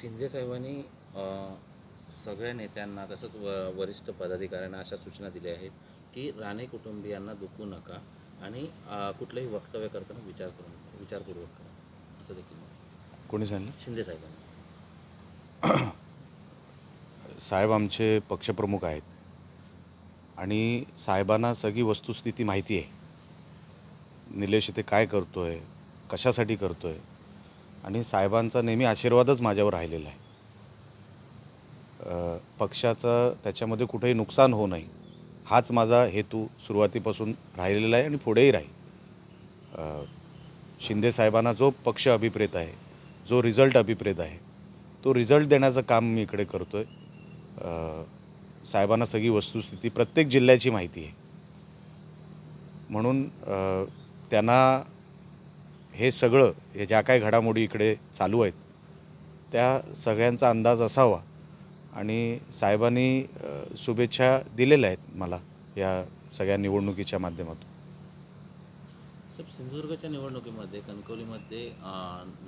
शिंदे साहेबांनी सगळ्या नेत्यांना तसंच वरिष्ठ पदाधिकाऱ्यांना अशा सूचना दिल्या आहेत की राणे कुटुंबियांना दुखवू नका आणि कुठलंही वक्तव्य करताना विचारपूर्वक करा असं देखील कोणी सांगितलं? शिंदे साहेबांनी. साहेब आमचे पक्षप्रमुख आहेत आणि साहेबांना सगळी वस्तुस्थिती माहिती आहे. निलेश इथे काय करतोय, कशासाठी करतोय आणि साहेबांचा नेहमी आशीर्वादच माझ्यावर राहिलेला आहे. पक्षाचं त्याच्यामध्ये कुठेही नुकसान होऊ नये हाच माझा हेतू सुरुवातीपासून राहिलेला आहे आणि पुढेही राहील. शिंदे साहेबांना जो पक्ष अभिप्रेत आहे, जो रिझल्ट अभिप्रेत आहे, तो रिझल्ट देण्याचं काम मी इकडे करतो आहे. साहेबांना सगळी वस्तुस्थिती प्रत्येक जिल्ह्याची माहिती आहे, म्हणून त्यांना हे सगळं हे ज्या काही घडामोडी इकडे चालू आहेत त्या सगळ्यांचा अंदाज असावा आणि साहेबांनी शुभेच्छा दिलेल्या आहेत मला या सगळ्या निवडणुकीच्या माध्यमातून. सिंधुदुर्गच्या निवडणुकीमध्ये कणकवलीमध्ये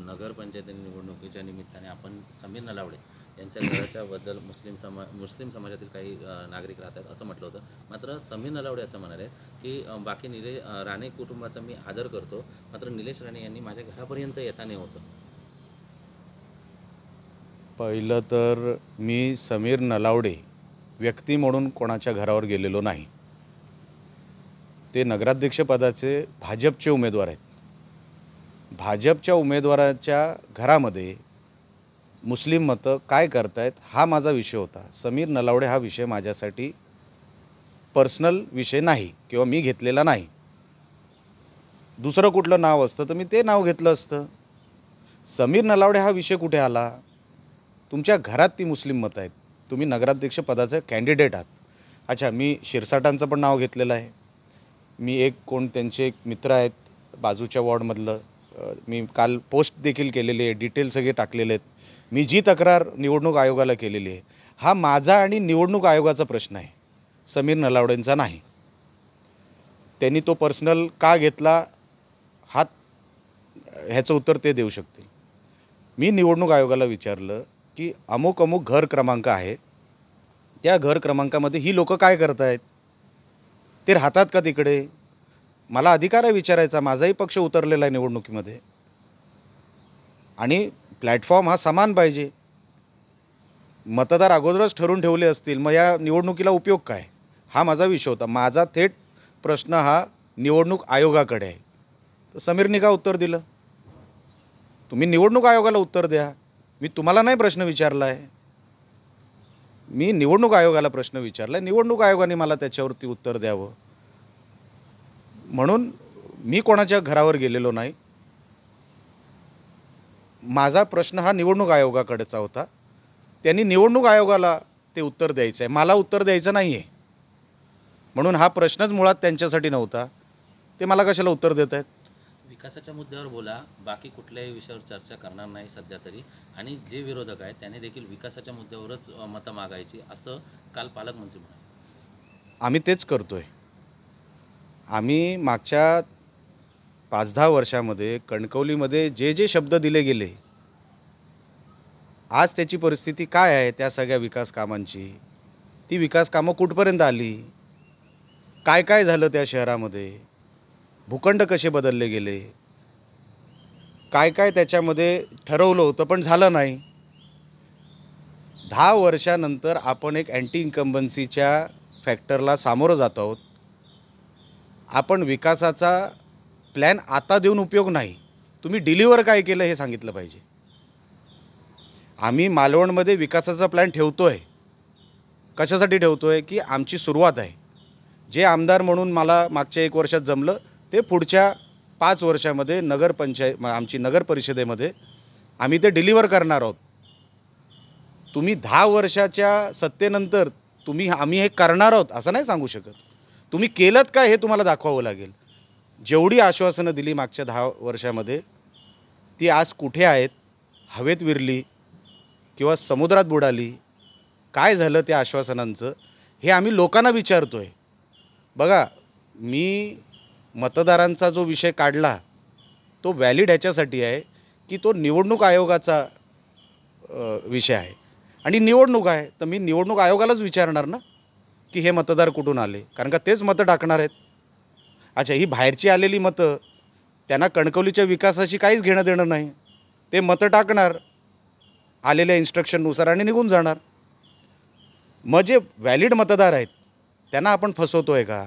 नगरपंचायत निवडणुकीच्या निमित्ताने आपण समीर नलावडे यांच्या घराच्याबद्दल मुस्लिम समाजातील काही नागरिक राहतात असं म्हटलं होतं. मात्र समीर नलावडे असं म्हणाले की बाकी राणे कुटुंबाचा मी आदर करतो, मात्र निलेश राणे यांनी माझ्या घरापर्यंत येता नाही होतं. पहिलं तर मी समीर नलावडे व्यक्ती म्हणून कोणाच्या घरावर गेलेलो नाही. ते नगराध्यक्षपदाचे भाजपचे उमेदवार आहेत. भाजपच्या उमेदवाराच्या घरामध्ये मुस्लिम मतं काय करतायत हा माझा विषय होता. समीर नलावडे हा विषय माझ्यासाठी पर्सनल विषय नाही किंवा मी घेतलेला नाही. दुसरं कुठलं नाव असतं तर मी ते नाव घेतलं असतं. समीर नलावडे हा विषय कुठे आला? तुमच्या घरात ती मुस्लिम मतं आहेत, तुम्ही नगराध्यक्ष पदाचे कॅन्डिडेट आहात. अच्छा, मी शिरसाटांचं पण नाव घेतलेलं आहे. मी त्यांचे एक मित्र आहेत बाजूच्या वॉर्डमधलं, मी काल पोस्ट देखील केलेली आहे, डिटेल सगळे टाकलेले आहेत. मी जी तक्रार निवडणूक आयोगाला केलेली आहे हा माझा आणि निवडणूक आयोगाचा प्रश्न आहे, समीर नलावडेंचा नाही. त्यांनी तो पर्सनल का घेतला ह्याचं उत्तर ते देऊ शकतील. मी निवडणूक आयोगाला विचारलं की अमुक अमुक घर क्रमांक आहे, त्या घर क्रमांकामध्ये ही लोकं काय करतायत, ते राहतात का तिकडे? मला अधिकार आहे विचारायचा. माझाही पक्ष उतरलेला आहे निवडणुकीमध्ये आणि प्लॅटफॉर्म हा समान पाहिजे. मतदार अगोदरच ठरवून ठेवले असतील मग या निवडणुकीला उपयोग काय, हा माझा विषय होता. माझा थेट प्रश्न हा निवडणूक आयोगाकडे आहे. तर समीरने का उत्तर दिलं? तुम्ही निवडणूक आयोगाला उत्तर द्या. मी तुम्हाला नाही प्रश्न विचारला आहे, मी निवडणूक आयोगाला प्रश्न विचारला आहे. निवडणूक आयोगाने मला त्याच्यावरती उत्तर द्यावं. म्हणून मी कोणाच्या घरावर गेलेलो नाही. माझा प्रश्न हा निवडणूक आयोगाकडेचा होता. त्यांनी निवडणूक आयोगाला ते उत्तर द्यायचं आहे, मला उत्तर द्यायचं नाही आहे. म्हणून हा प्रश्नच मुळात त्यांच्यासाठी नव्हता. ते मला कशाला उत्तर देत आहेत? विकासाच्या मुद्द्यावर बोला, बाकी कुठल्याही विषयावर चर्चा करणार नाही सध्या तरी. आणि जे विरोधक आहेत त्यांनी देखील विकासाच्या मुद्द्यावरच मतं मागायची असं काल पालकमंत्री म्हणाले. आम्ही तेच करतोय. आम्ही मागच्या 5-10 वर्षामध्ये कणकवलीमध्ये जे जे शब्द दिले गेले, आज त्याची परिस्थिती काय आहे? त्या सगळ्या विकास कामांची, ती विकास कामं कुठपर्यंत आली, काय काय झालं त्या शहरामध्ये, भूखंड कसे बदलले गेले, काय काय त्याच्यामध्ये ठरवलं होतं पण झालं नाही. 10 वर्षानंतर आपण एक अँटी इन्कम्बन्सीच्या फॅक्टरला सामोरं जात आहोत. आपण विकासाचा प्लॅन आता देऊन उपयोग नाही, तुम्ही डिलिव्हर काय केलं हे सांगितलं पाहिजे. आम्ही मालवणमध्ये विकासाचा प्लॅन ठेवतो आहे. कशासाठी ठेवतो आहे की आमची सुरुवात आहे. जे आमदार म्हणून मला मागच्या 1 वर्षात जमलं ते पुढच्या 5 वर्षामध्ये आमची नगर परिषदेमध्ये आम्ही ते डिलिव्हर करणार आहोत. तुम्ही 10 वर्षाच्या सत्तेनंतर आम्ही हे करणार आहोत असं नाही सांगू शकत. तुम्ही केलंत का हे तुम्हाला दाखवावं लागेल. जेवढी आश्वासनं दिली मागच्या 10 वर्षामध्ये ती आज कुठे आहेत? हवेत विरली किंवा समुद्रात बुडाली? काय झालं त्या आश्वासनांचं हे आम्ही लोकांना विचारतो आहे. बघा, मी मतदारांचा जो विषय काढला तो व्हॅलिड ह्याच्यासाठी आहे की तो निवडणूक आयोगाचा विषय आहे. आणि निवडणूक आहे तर मी निवडणूक आयोगालाच विचारणार ना की हे मतदार कुठून आले, कारण का तेच मतं टाकणार आहेत. अच्छा, ही बाहेरची आलेली मतं, त्यांना कणकवलीच्या विकासाशी काहीच घेणं देणं नाही. ते मतं टाकणार आलेल्या इन्स्ट्रक्शननुसार आणि निघून जाणार. मग जे व्हॅलिड मतदार आहेत त्यांना आपण फसवतो आहे का?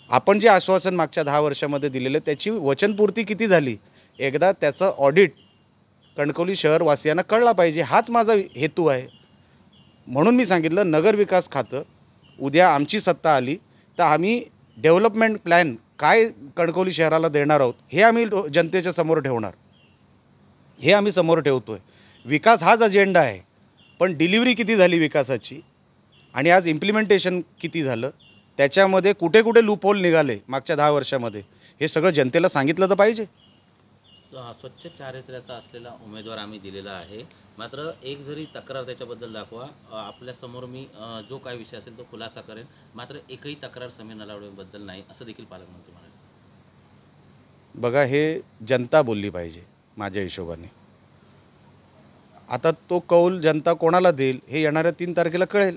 आपण जे आश्वासन मागच्या 10 वर्षामध्ये दिलेलं त्याची वचनपूर्ती किती झाली, एकदा त्याचं ऑडिट कणकवली शहरवासियांना कळला पाहिजे. हाच माझा हेतू आहे. म्हणून मी सांगितलं, नगरविकास खातं उद्या आमची सत्ता आली तर आम्ही डेव्हलपमेंट प्लॅन काय कणकवली शहराला देणार आहोत हे आम्ही जनतेच्या समोर ठेवणार. हे आम्ही समोर ठेवतो आहे. विकास हाच अजेंडा आहे, पण डिलिव्हरी किती झाली विकासाची आणि आज इम्प्लिमेंटेशन किती झालं, त्याच्यामध्ये कुठे कुठे लूपहोल निघाले मागच्या 10 वर्षामध्ये, हे सगळं जनतेला सांगितलं तर पाहिजे. स्वच्छ चारित्र्याचा असलेला उमेदवार आम्ही दिलेला आहे. मात्र एक जरी तक्रार त्याच्याबद्दल दाखवा, आपल्यासमोर मी जो काय विषय असेल तो खुलासा करेन. मात्र एकही तक्रार समीर नलावडेबद्दल नाही, असं देखील पालकमंत्री म्हणाले. बघा, हे जनता बोलली पाहिजे माझ्या हिशोबाने. आता तो कौल जनता कोणाला देईल हे येणाऱ्या 3 तारखेला कळेल.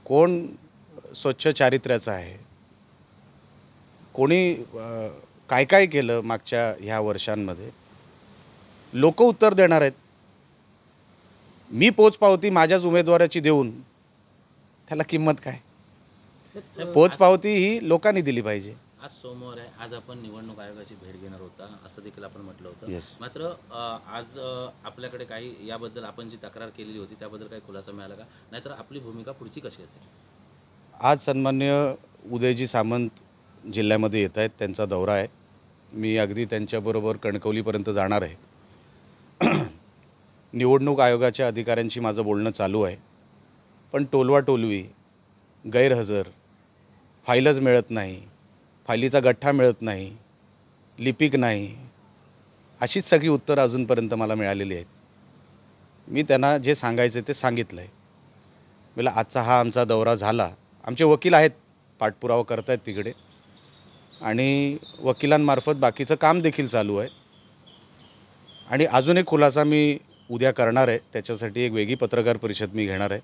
कोण स्वच्छ चारित्र्याचं आहे, कोणी काय काय केलं मागच्या ह्या वर्षांमध्ये, लोक उत्तर देणार आहेत. मी पोचपावती माझ्याच उमेदवाराची देऊन त्याला किंमत काय? पोचपावती ही लोकांनी दिली पाहिजे. आज सोमवार आहे, आज आपण निवडणूक आयोगाची भेट घेणार होता असं देखील आपण म्हटलं होतं. Yes. मात्र आज आपल्याकडे काही याबद्दल आपण जी तक्रार केलेली होती त्याबद्दल काही खुलासा मिळाला का? नाहीतर आपली भूमिका पुढची कशी असेल? आज सन्मान्य उदयजी सामंत जिल्ह्यामध्ये येत आहेत, त्यांचा दौरा आहे. मी अगदी त्यांच्याबरोबर कणकवलीपर्यंत जाणार आहे. निवडणूक आयोगाच्या अधिकाऱ्यांशी माझं बोलणं चालू आहे, पण टोलवाटोलवी, गैरहजर, फाईलच मिळत नाही, फाईलीचा गठ्ठा मिळत नाही, लिपिक नाही, अशीच सगळी उत्तरं अजूनपर्यंत मला मिळालेली आहेत. मी त्यांना जे सांगायचं ते सांगितलं आहे. मला आजचा हा आमचा दौरा झाला. आमचे वकील आहेत, पाठपुरावा करत आहेत तिकडे, आणि वकिलांमार्फत बाकीचं काम देखील चालू आहे. आणि अजून एक खुलासा मी उद्या करणार आहे, त्याच्यासाठी एक वेगळी पत्रकार परिषद मी घेणार आहे.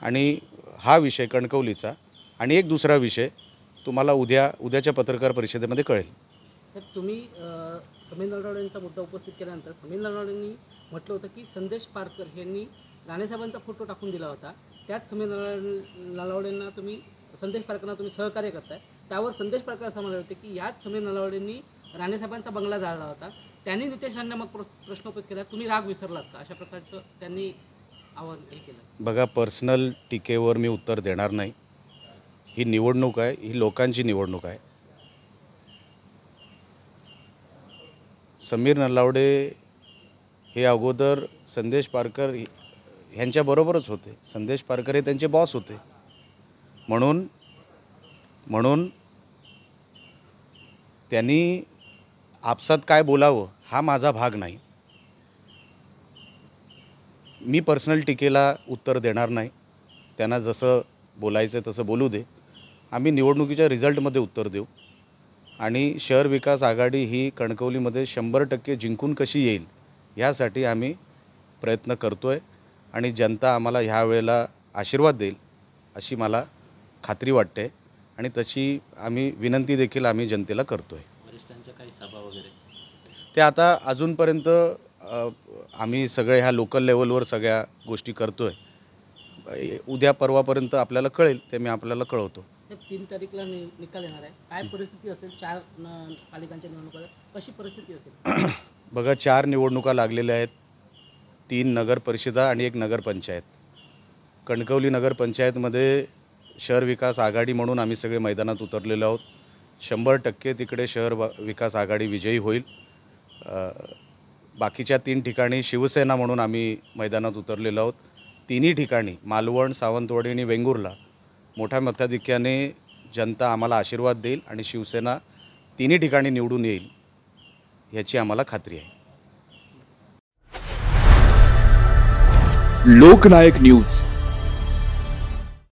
आणि हा विषय कणकवलीचा आणि एक दुसरा विषय तुम्हाला उद्याच्या पत्रकार परिषदेमध्ये कळेल. साहेब, तुम्ही समीर नलावडेंचा मुद्दा उपस्थित केल्यानंतर समीर नलावडेंनी म्हटलं होतं की संदेश पारकर यांनी राणेसाहेबांचा फोटो टाकून दिला होता. त्याच समीर नलावडेंना तुम्ही संदेश पारकरांना तुम्ही सहकार्य करताय. त्यावर संदेश पारकर असं म्हणाले होते की याच समीर नलावडेंनी राणेसाहेबांचा बंगला जाळला होता. त्यांनी नितेश राणेंना मग प्रश्न उपस्थित केला, तुम्ही राग विसरलात का? अशा प्रकारचं त्यांनी आव्हान हे केलं. बघा, पर्सनल टीकेवर मी उत्तर देणार नाही. ही निवडणूक आहे, ही लोकांची निवडणूक आहे. समीर नलावडे हे अगोदर संदेश पारकर ह्यांच्याबरोबरच होते. संदेश पारकर हे त्यांचे बॉस होते. म्हणून त्यांनी आपसात काय बोलावं हा माझा भाग नाही. मी पर्सनल टीकेला उत्तर देणार नाही. त्यांना जसं बोलायचं तसं बोलू दे. आम्ही निवडणुकीच्या रिझल्टमध्ये उत्तर देऊ. आणि शहर विकास आघाडी ही कणकवलीमध्ये 100% जिंकून कशी येईल ह्यासाठी आम्ही प्रयत्न करतो आहे. आणि जनता आम्हाला ह्या वेळेला आशीर्वाद देईल अशी मला खात्री वाटते. आणि तशी आम्ही विनंती देखील आम्ही जनतेला करतो आहे. वरिष्ठांच्या काही सभा वगैरे ते आता अजूनपर्यंत आम्ही सगळे ह्या लोकल लेवलवर सगळ्या गोष्टी करतो आहे. उद्या परवापर्यंत आपल्याला कळेल, ते मी आपल्याला कळवतो. 3 तारीखला निकाल येणार आहे. काय परिस्थिती असेल? 4 पालिकांच्या निवडणुका कशी परिस्थिती असेल? बघा, 4 निवडणुका लागलेल्या आहेत. 3 नगर परिषदा आणि 1 नगरपंचायत. कणकवली नगरपंचायतमध्ये शहर विकास आघाडी म्हणून आम्ही सगळे मैदानात उतरलेलो आहोत. 100% तिकडे शहर विकास आघाडी विजयी होईल. बाकीच्या 3 ठिकाणी शिवसेना म्हणून आम्ही मैदानात उतरलेलो आहोत. 3ही ठिकाणी मालवण, सावंतवाडी आणि वेंगुर्ला मोठ्या मताधिक्याने जनता आम्हाला आशीर्वाद देईल आणि शिवसेना 3ही ठिकाणी निवडून येईल याची आम्हाला खात्री आहे. लोकनायक न्यूज